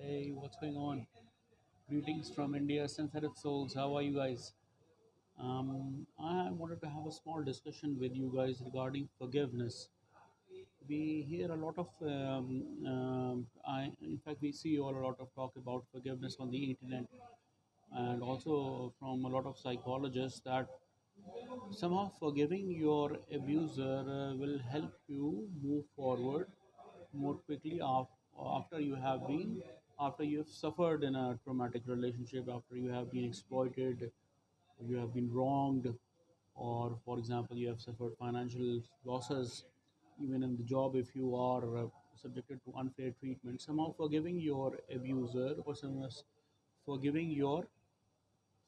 Hey, what's going on? Greetings from India, sensitive souls. How are you guys? I wanted to have a small discussion with you guys regarding forgiveness. We hear a lot of, in fact, we see all a lot of talk about forgiveness on the internet, and also from a lot of psychologists that somehow forgiving your abuser will help you move forward more quickly after you have been after you have suffered in a traumatic relationship, after you have been exploited, you have been wronged, or for example you have suffered financial losses, even in the job if you are subjected to unfair treatment. Somehow forgiving your abuser, or somehow forgiving your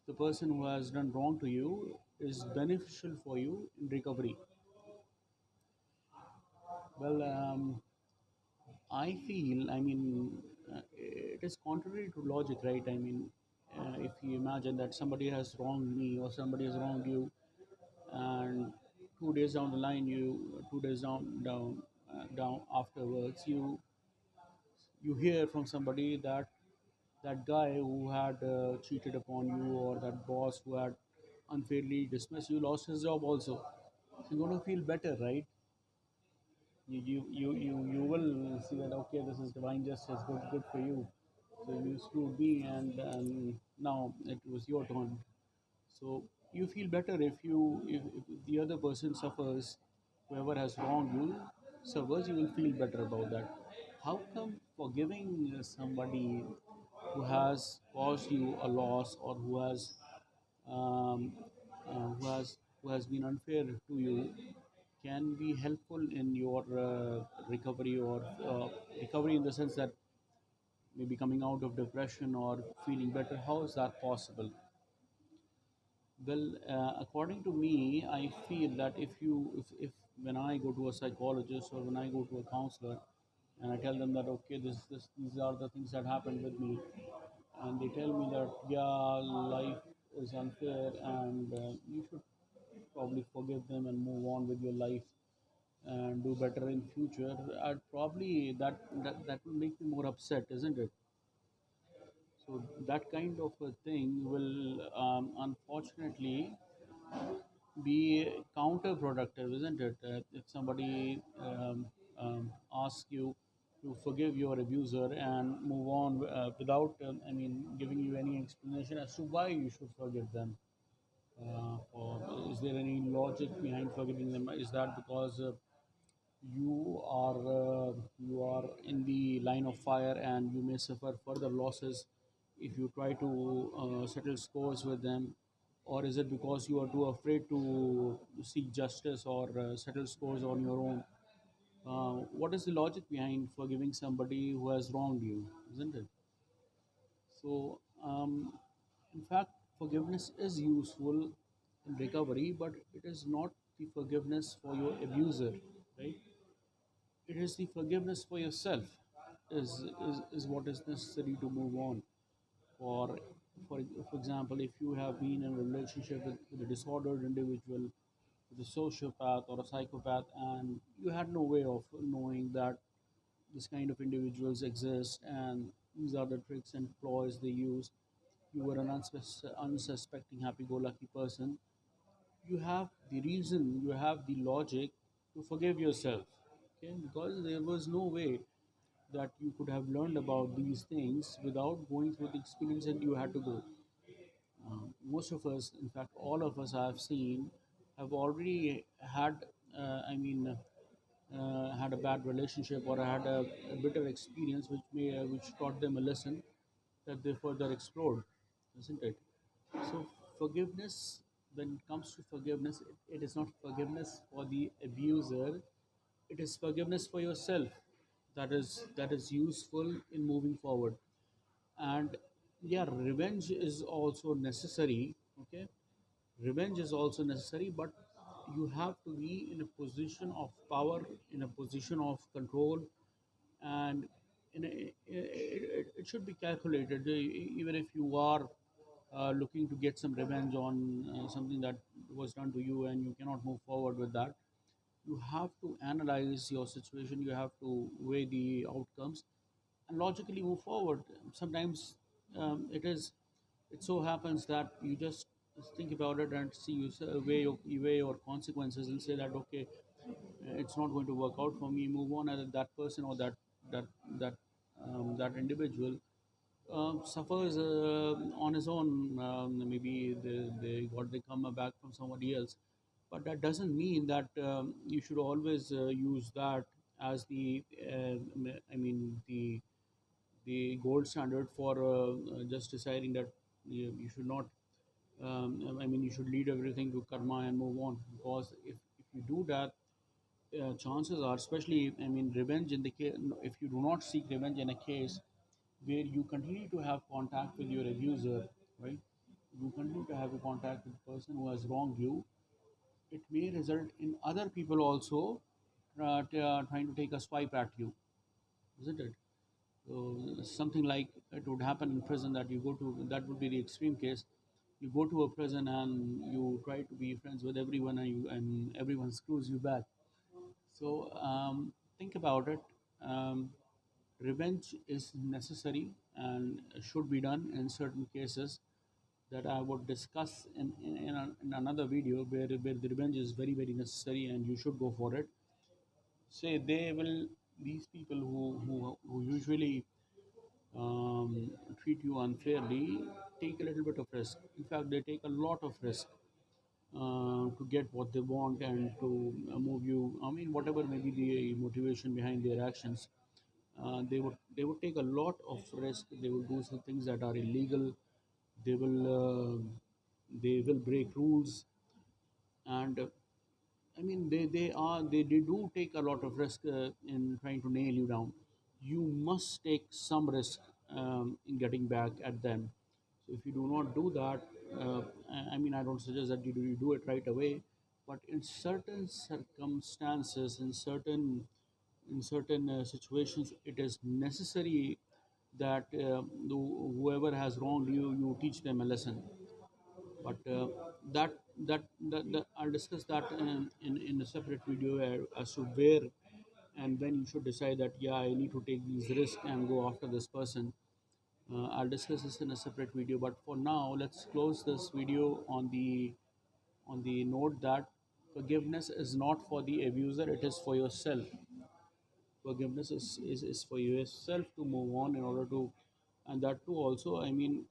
the person who has done wrong to you is beneficial for you in recovery. Well, I feel, it is contrary to logic, right? If you imagine that somebody has wronged me or somebody has wronged you, and 2 days down the line, 2 days down afterwards, you hear from somebody that that guy who had cheated upon you, or that boss who had unfairly dismissed you, lost his job also. So you're going to feel better, right? You will see that, okay, this is divine justice, good for you. So you screwed me, and now it was your turn. So you feel better if the other person suffers, whoever has wronged you suffers, you will feel better about that. How come forgiving somebody who has caused you a loss, or um, who has been unfair to you, can be helpful in your recovery, or recovery in the sense that maybe coming out of depression or feeling better? How is that possible? Well, according to me, I feel that if when I go to a psychologist, or when I go to a counselor, and I tell them that, okay, these are the things that happened with me, and they tell me that, yeah, life is unfair, and you should probably forgive them and move on with your life and do better in future, I'd probably that will make me more upset, isn't it? So that kind of a thing will unfortunately be counterproductive, isn't it? If somebody asks you to forgive your abuser and move on giving you any explanation as to why you should forgive them, or is there any logic behind forgiving them? Is that because you are in the line of fire and you may suffer further losses if you try to settle scores with them, or is it because you are too afraid to seek justice, or settle scores on your own? What is the logic behind forgiving somebody who has wronged you, isn't it? So, in fact, forgiveness is useful in recovery, but it is not the forgiveness for your abuser, right? It is the forgiveness for yourself is what is necessary to move on. For for example, if you have been in a relationship with a disordered individual, with a sociopath or a psychopath, and you had no way of knowing that this kind of individuals exist, and these are the tricks and ploys they use. You were an unsuspecting, happy-go-lucky person. You have the reason, you have the logic to forgive yourself, okay? Because there was no way that you could have learned about these things without going through the experience that you had to go. Most of us, in fact, all of us I have seen, have already had, had a bad relationship, or had a bitter experience which taught them a lesson that they further explored, isn't it? So forgiveness, when it comes to forgiveness, it is not forgiveness for the abuser. It is forgiveness for yourself. That is useful in moving forward. And yeah, revenge is also necessary. Okay, revenge is also necessary, but you have to be in a position of power, in a position of control, and it should be calculated. Even if you are looking to get some revenge on something that was done to you, and you cannot move forward with that, you have to analyze your situation, you have to weigh the outcomes, and logically move forward. Sometimes it so happens that you just think about it and see you weigh your consequences and say that okay, it's not going to work out for me. Move on, and that person or that that that individual suffers on his own. Maybe they come back from somebody else, but that doesn't mean that you should always use that as I mean the gold standard for just deciding that you should not. I mean, you should lead everything to karma and move on, because if you do that, chances are, especially, I mean, revenge in the case, if you do not seek revenge in a case where you continue to have contact with your abuser, right? You continue to have a contact with the person who has wronged you. It may result in other people also trying to take a swipe at you, isn't it? So something like it would happen in prison, that you go to, that would be the extreme case. You go to a prison and you try to be friends with everyone, and everyone screws you back. So think about it. Um, Revenge is necessary and should be done in certain cases that I would discuss in another video, where the revenge is very, very necessary and you should go for it. Say they will, these people who usually treat you unfairly take a little bit of risk. In fact, they take a lot of risk to get what they want and to move you. I mean, whatever may be the motivation behind their actions, they would take a lot of risk. They will do some things that are illegal. They will they will break rules, and I mean, they do take a lot of risk in trying to nail you down. You must take some risk in getting back at them. So if you do not do that, I mean, I don't suggest that you do it right away, but in certain circumstances, in certain situations, it is necessary that whoever has wronged you, you teach them a lesson. But that I'll discuss that in a separate video, as to where and when you should decide that yeah, I need to take these risks and go after this person. I'll discuss this in a separate video, but for now let's close this video on the note that forgiveness is not for the abuser, it is for yourself. Forgiveness is for yourself to move on in order to, and that too also, I mean,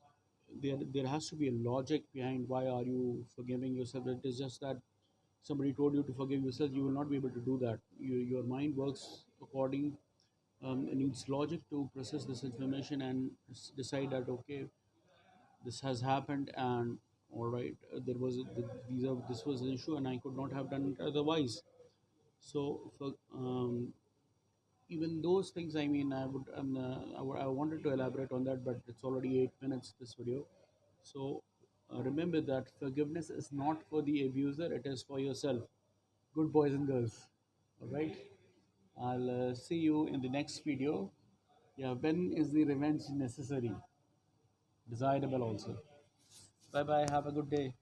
there has to be a logic behind why are you forgiving yourself. It is just that somebody told you to forgive yourself, you will not be able to do that. Your mind works according, it needs logic to process this information and decide that okay, this has happened, and all right, there was this was an issue and I could not have done it otherwise. So for even those things, I mean, I wanted to elaborate on that, but it's already 8 minutes this video. So remember that forgiveness is not for the abuser, it is for yourself. Good boys and girls. All right. I'll see you in the next video. Yeah, when is the revenge necessary? Desirable also. Bye bye. Have a good day.